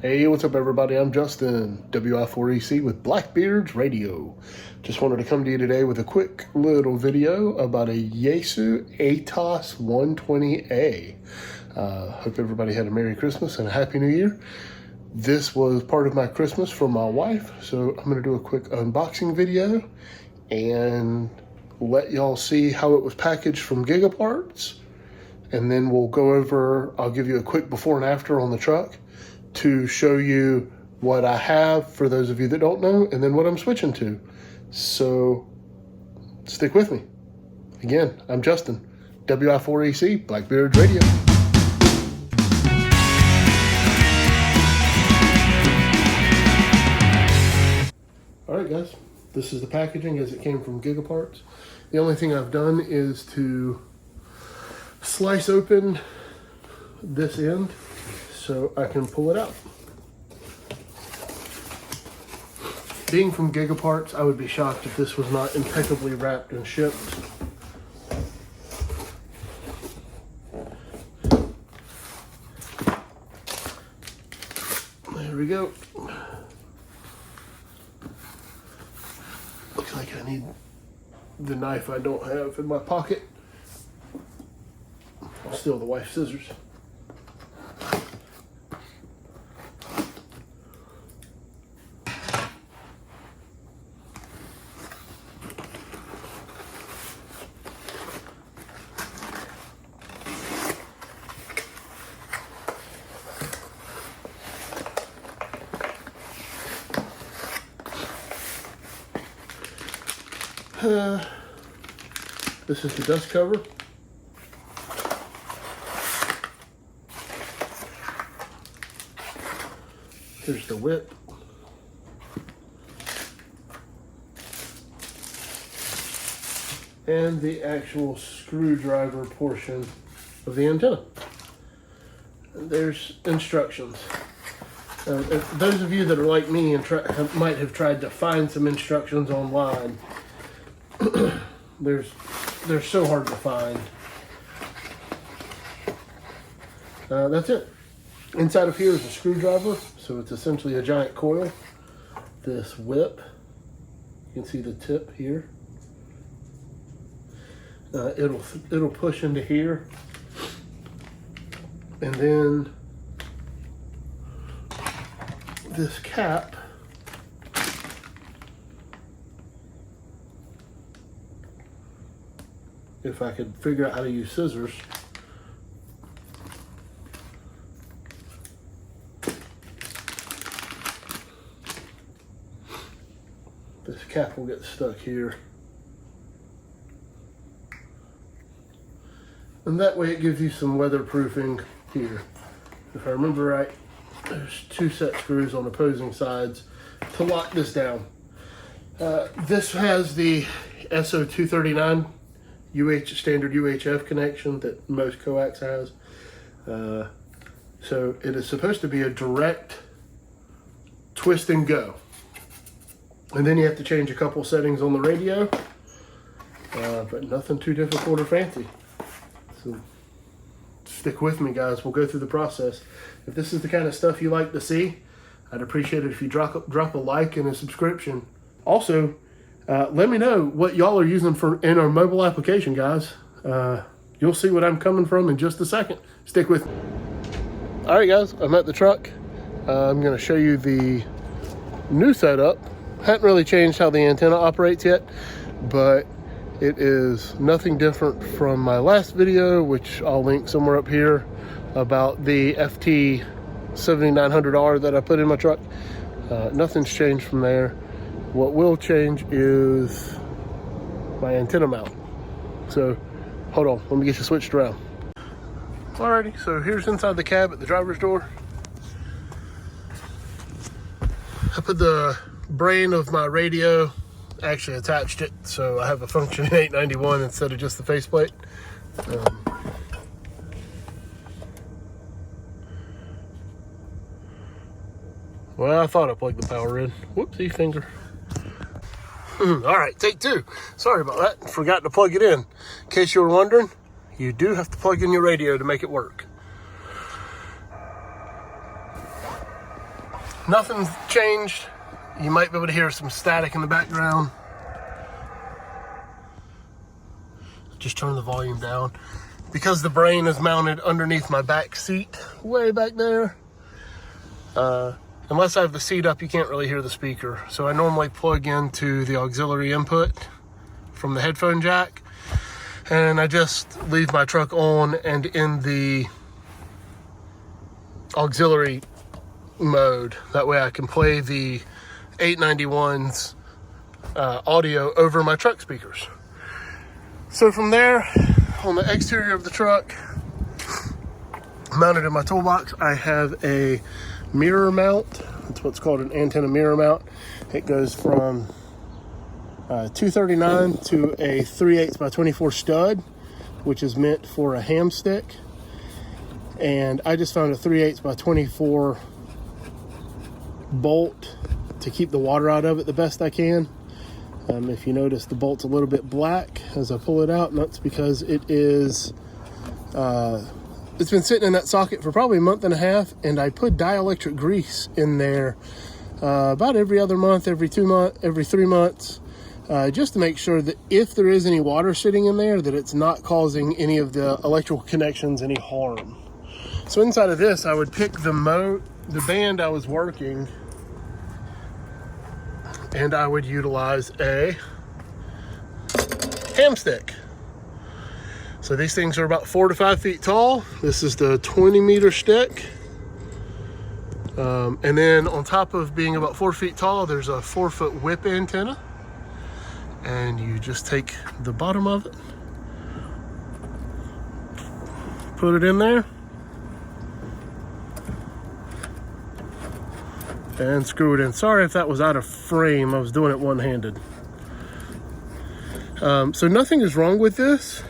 Hey, what's up everybody? I'm Justin, WI4EC with Blackbeard's Radio. Just wanted to come to you today with a quick little video about a Yaesu ATAS 120A. Hope everybody had a Merry Christmas and a Happy New Year. This was part of my Christmas from my wife, so I'm gonna do a quick unboxing video and let y'all see how it was packaged from Gigaparts. And then we'll go over, I'll give you a quick before and after on the truck to show you what I have for those of you that don't know, and then what I'm switching to. So stick with me. Again, I'm Justin, WI4EC, Blackbeard Radio. All right guys, this is the packaging as it came from Gigaparts. The only thing I've done is to slice open this end so I can pull it out. Being from Gigaparts, I would be shocked if this was not impeccably wrapped and shipped. There we go. Looks like I need the knife I don't have in my pocket. I'll steal the wife's scissors. This is the dust cover. Here's the whip. And the actual screwdriver portion of the antenna. And there's instructions. Those of you that are like me and might have tried to find some instructions online, they're so hard to find. That's it. Inside of here is a screwdriver, so it's essentially a giant coil. This whip, you can see the tip here. It'll push into here, and then this cap if I could figure out how to use scissors. This cap will get stuck here. And that way it gives you some weatherproofing here. If I remember right, there's 2 set screws on opposing sides to lock this down. This has the SO239 standard UHF connection that most coax has. So it is supposed to be a direct twist and go. And then you have to change a couple settings on the radio, but nothing too difficult or fancy. So stick with me guys, we'll go through the process. If this is the kind of stuff you like to see, I'd appreciate it if you drop a like and a subscription. Also, let me know what y'all are using in our mobile application, guys. You'll see what I'm coming from in just a second. Stick with me. All right, guys, I'm at the truck. I'm going to show you the new setup. Hadn't really changed how the antenna operates yet, but it is nothing different from my last video, which I'll link somewhere up here, about the FT 7900R that I put in my truck. Nothing's changed from there. What will change is my antenna mount. So hold on, let me get you switched around. Alrighty, so here's inside the cab at the driver's door. I put the brain of my radio, actually attached it, so I have a functioning 891 instead of just the faceplate. Well, I thought I plugged the power in. Whoopsie finger. All right, take 2. Sorry about that. Forgot to plug it in. In case you were wondering, you do have to plug in your radio to make it work. Nothing's changed. You might be able to hear some static in the background. Just turn the volume down. Because the brain is mounted underneath my back seat, way back there. Unless I have the seat up, you can't really hear the speaker. So I normally plug into the auxiliary input from the headphone jack. And I just leave my truck on and in the auxiliary mode. That way I can play the 891's audio over my truck speakers. So from there, on the exterior of the truck, mounted in my toolbox, I have a mirror mount. It's what's called an antenna mirror mount. It goes from 239 to a 3/8 by 24 stud, which is meant for a ham stick. And I just found a 3/8 by 24 bolt to keep the water out of it the best I can. If you notice, the bolt's a little bit black as I pull it out, and that's because it is it's been sitting in that socket for probably a month and a half, and I put dielectric grease in there about every other month, every 2 months, every 3 months, just to make sure that if there is any water sitting in there, that it's not causing any of the electrical connections any harm. So inside of this, I would pick the band I was working, and I would utilize a ham stick. So these things are about 4 to 5 feet tall. This is the 20-meter stick. And then on top of being about 4 feet tall, there's a 4-foot whip antenna. And you just take the bottom of it, put it in there, and screw it in. Sorry if that was out of frame. I was doing it one-handed. So nothing is wrong with this.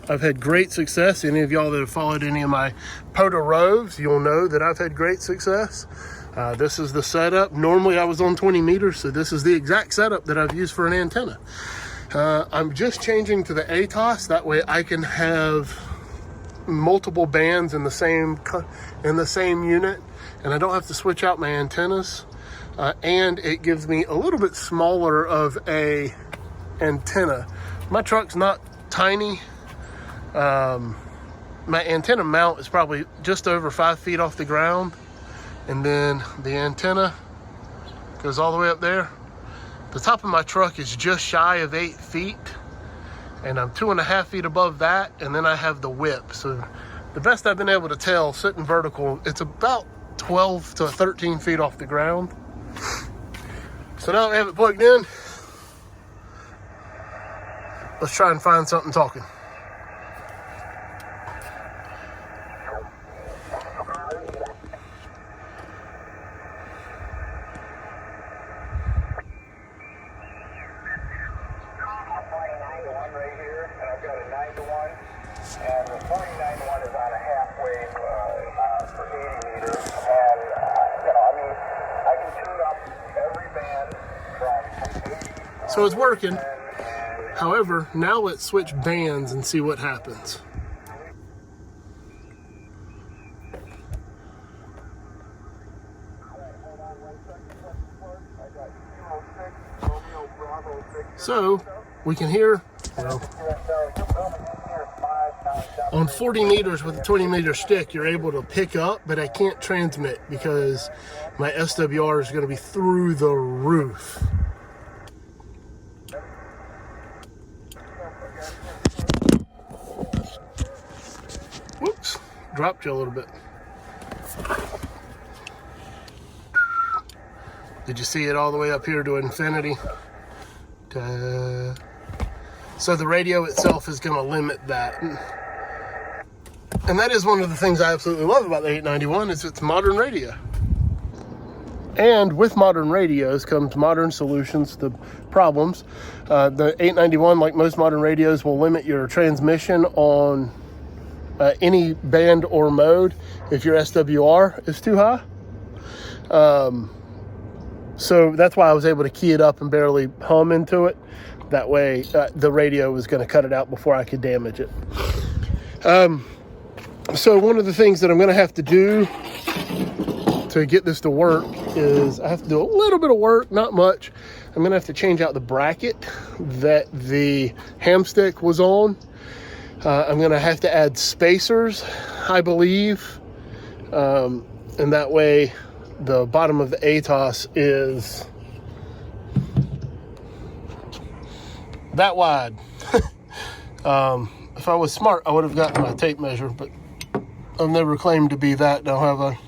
I've had great success. Any of y'all that have followed any of my POTA roves, you'll know that I've had great success. This is the setup. Normally I was on 20 meters, so this is the exact setup that I've used for an antenna. I'm just changing to the ATAS. That way I can have multiple bands in the same unit, and I don't have to switch out my antennas. And it gives me a little bit smaller of a antenna. My truck's not tiny. My antenna mount is probably just over 5 feet off the ground, and then the antenna goes all the way up there. The top of my truck is just shy of 8 feet, and I'm 2.5 feet above that, and then I have the whip. So the best I've been able to tell, sitting vertical, it's about 12 to 13 feet off the ground. So now that I have it plugged in, let's try and find something talking. And the 2091 is on a half wave for 80 meters. And, I can tune up every band from 80. So it's working. However, now let's switch bands and see what happens. So we can hear, on 40 meters with a 20-meter stick, you're able to pick up, but I can't transmit because my SWR is going to be through the roof. Whoops, dropped you a little bit. Did you see it all the way up here to infinity? So the radio itself is going to limit that. And that is one of the things I absolutely love about the 891 is its modern radio. And with modern radios comes modern solutions to problems. The 891, like most modern radios, will limit your transmission on any band or mode if your SWR is too high. So that's why I was able to key it up and barely hum into it. That way the radio was going to cut it out before I could damage it. So one of the things that I'm going to have to do to get this to work is I have to do a little bit of work, not much. I'm gonna have to change out the bracket that the hamstick was on. I'm gonna have to add spacers, I believe. And that way the bottom of the ATAS is that wide. If I was smart, I would have gotten my tape measure, but I've never claimed to be that, now have I?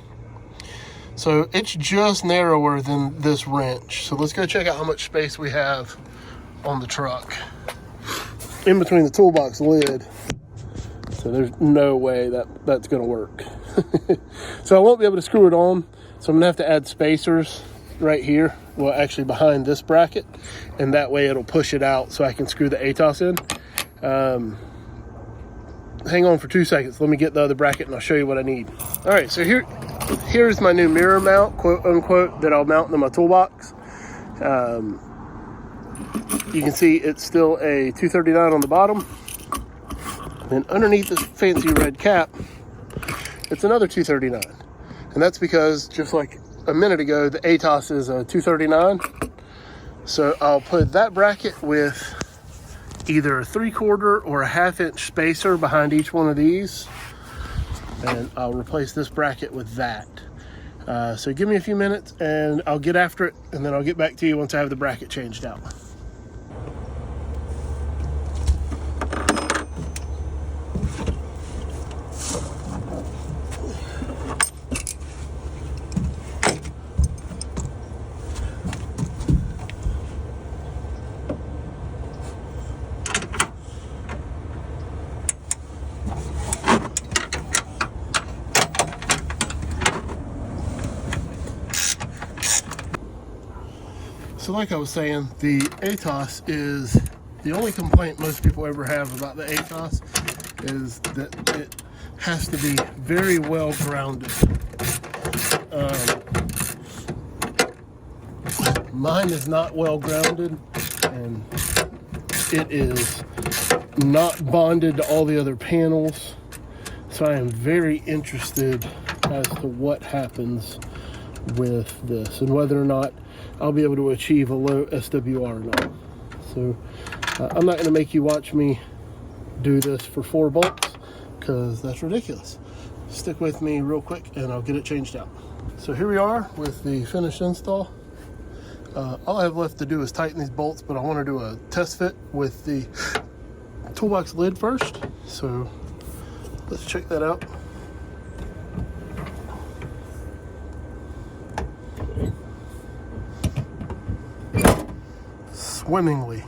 So it's just narrower than this wrench. So let's go check out how much space we have on the truck in between the toolbox lid. So there's no way that's gonna work. So I won't be able to screw it on. So I'm gonna have to add spacers right here. Well, actually behind this bracket. And that way it'll push it out so I can screw the ATAS in. Hang on for 2 seconds. Let me get the other bracket and I'll show you what I need. All right, so here's my new mirror mount, quote unquote, that I'll mount in my toolbox. You can see it's still a 239 on the bottom. And underneath this fancy red cap, it's another 239. And that's because, just like a minute ago, the ATAS is a 239. So I'll put that bracket with either a 3/4 or a 1/2 inch spacer behind each one of these, and I'll replace this bracket with that. So give me a few minutes and I'll get after it, and then I'll get back to you once I have the bracket changed out. So like I was saying, the ATAS is the only complaint most people ever have about the ATAS is that it has to be very well grounded. Mine is not well grounded, and it is not bonded to all the other panels. So I am very interested as to what happens with this and whether or not I'll be able to achieve a low SWR or not. So I'm not going to make you watch me do this for 4 bolts because that's ridiculous. Stick with me real quick and I'll get it changed out. So here we are with the finished install. All I have left to do is tighten these bolts, but I want to do a test fit with the toolbox lid first. So let's check that out. Swimmingly.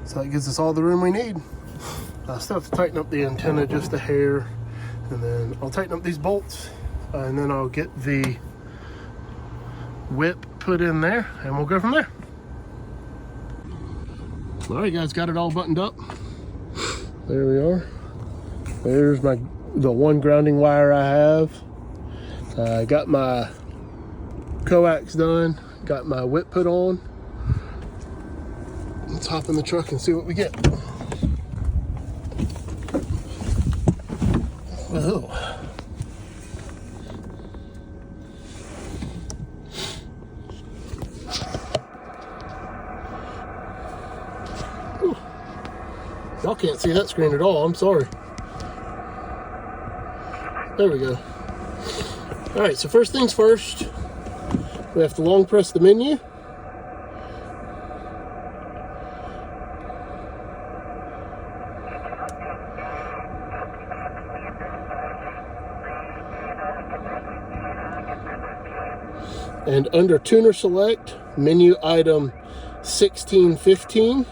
So that gives us all the room we need. I still have to tighten up the antenna just a hair, and then I'll tighten up these bolts, and then I'll get the whip put in there, and we'll go from there. All right, guys, got it all buttoned up. There we are. There's the one grounding wire I have. I got my coax done, got my whip put on. Let's hop in the truck and see what we get. Oh. Y'all can't see that screen at all, I'm sorry. There we go. All right, so first things first, we have to long press the menu. And under tuner select, menu item 1615,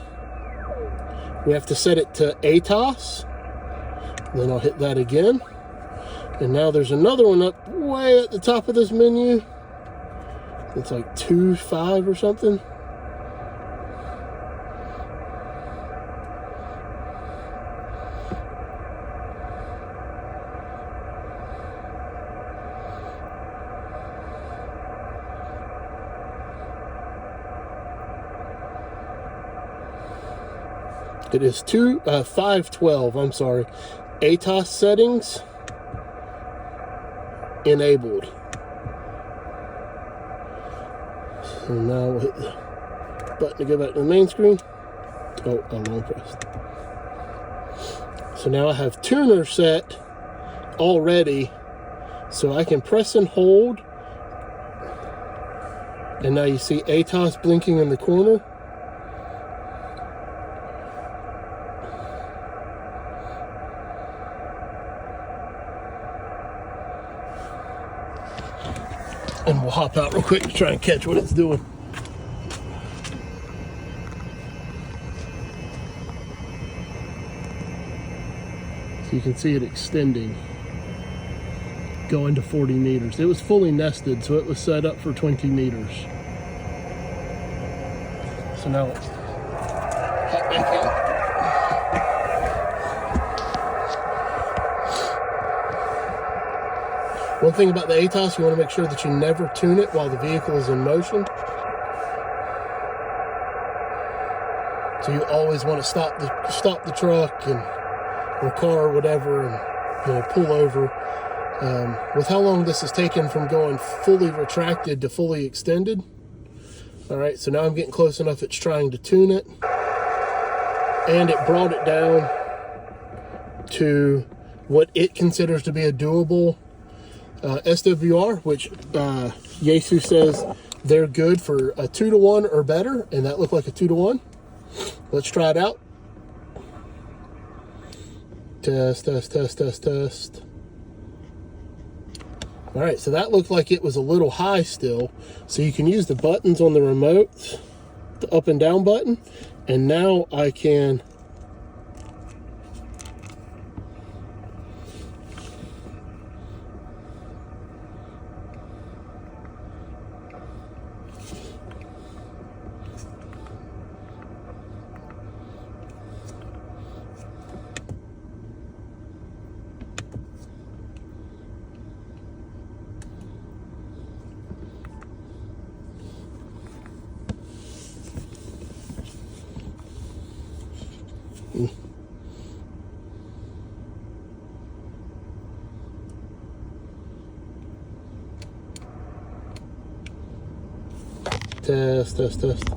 we have to set it to ATAS. Then I'll hit that again. And now there's another one up way at the top of this menu. It's like 2.5 or something. It is 512, I'm sorry. ATAS settings enabled. And now we'll hit the button to go back to the main screen. Oh, I'm long pressed. So now I have tuner set already, so I can press and hold. And now you see ATAS blinking in the corner. And we'll hop out real quick to try and catch what it's doing. So you can see it extending, going to 40 meters. It was fully nested, so it was set up for 20 meters. So now let's hop back in. One thing about the ATAS, you want to make sure that you never tune it while the vehicle is in motion. So you always want to stop the truck or car or whatever, and pull over. With how long this has taken from going fully retracted to fully extended. All right, so now I'm getting close enough. It's trying to tune it, and it brought it down to what it considers to be a doable SWR, which Yaesu says they're good for a 2-to-1 or better, and that looked like a 2-to-1. Let's try it out. Test, test, test, test, test. All right, so that looked like it was a little high still. So you can use the buttons on the remote, the up and down button, and now I can test, test, test.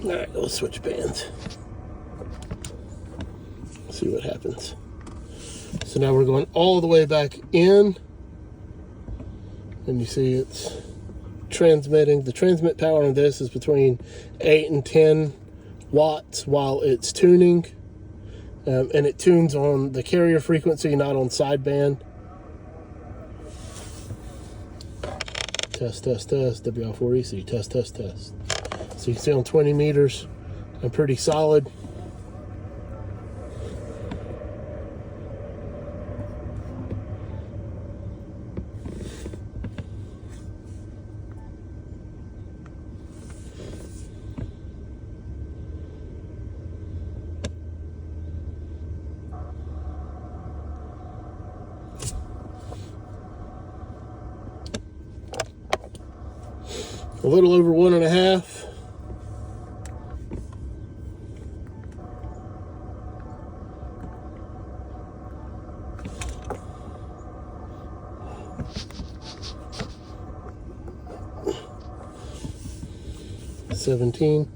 All right, let's switch bands. See what happens. So now we're going all the way back in, and you see it's transmitting. The transmit power on this is between 8 and 10 watts while it's tuning. And it tunes on the carrier frequency, not on sideband. Test, test, test, WL4EC, test, test, test. So you can see on 20 meters, I'm pretty solid. A little over 1.5. $17.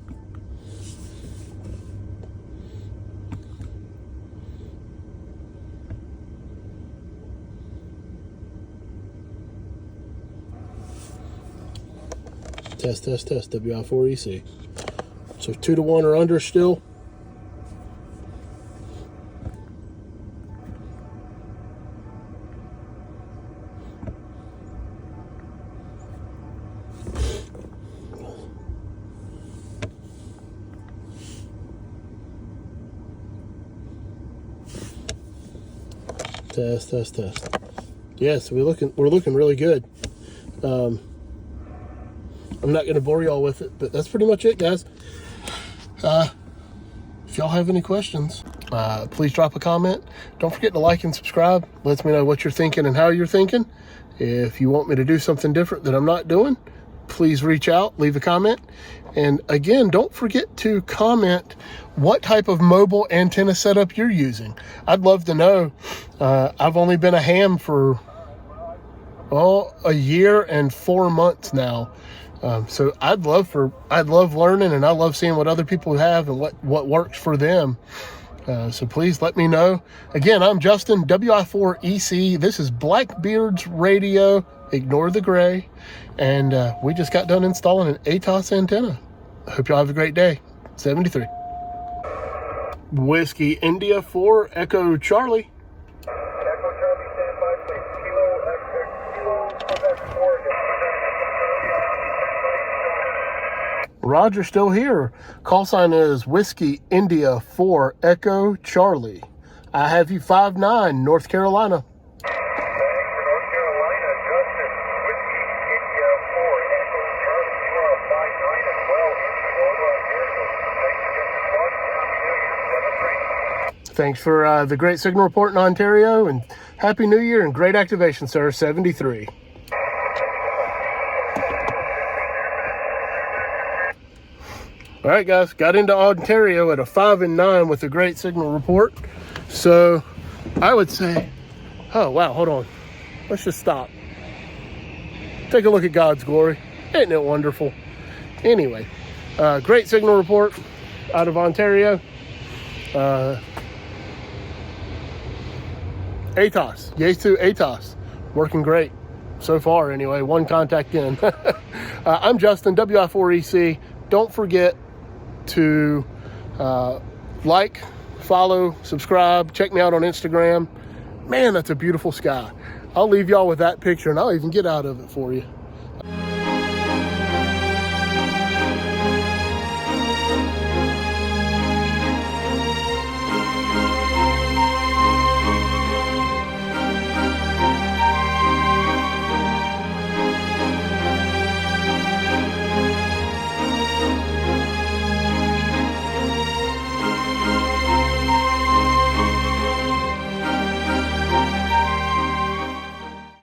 Test, test, test, WI4EC. So 2-to-1 or under still. Test, test, test. Yeah, so we're looking really good. I'm not going to bore y'all with it, but that's pretty much it, guys. If y'all have any questions, please drop a comment. Don't forget to like and subscribe. Lets me know what you're thinking and how you're thinking. If you want me to do something different that I'm not doing, please reach out, leave a comment. And again, don't forget to comment what type of mobile antenna setup you're using. I'd love to know. I've only been a ham for a year and 4 months now. So I'd love learning, and I love seeing what other people have and what works for them. So please let me know. Again, I'm Justin, WI4EC. This is Blackbeard's radio. Ignore the gray. And we just got done installing an ATAS antenna. I hope y'all have a great day. 73. Whiskey India 4 Echo Charlie. Echo Charlie, stand by, please. Kilo Quebec 4. Roger, still here. Call sign is Whiskey India 4 Echo Charlie. I have you 5-9, North Carolina. Thanks for North Carolina, Justin. Whiskey India 4 Echo Charlie. You are a 5-9 as well in Florida, Ontario. Thanks for getting this one. Happy New Year. 7-3. Thanks for the great signal report in Ontario, and Happy New Year and great activation, sir. 73. All right, guys, got into Ontario at a 5-9 with a great signal report. So I would say, oh, wow, hold on. Let's just stop. Take a look at God's glory. Isn't it wonderful? Anyway, great signal report out of Ontario. ATAS, Yaesu ATAS, working great so far anyway, one contact in. I'm Justin, WI4EC. Don't forget to like, follow, subscribe, check me out on Instagram. Man, that's a beautiful sky. I'll leave y'all with that picture, and I'll even get out of it for you.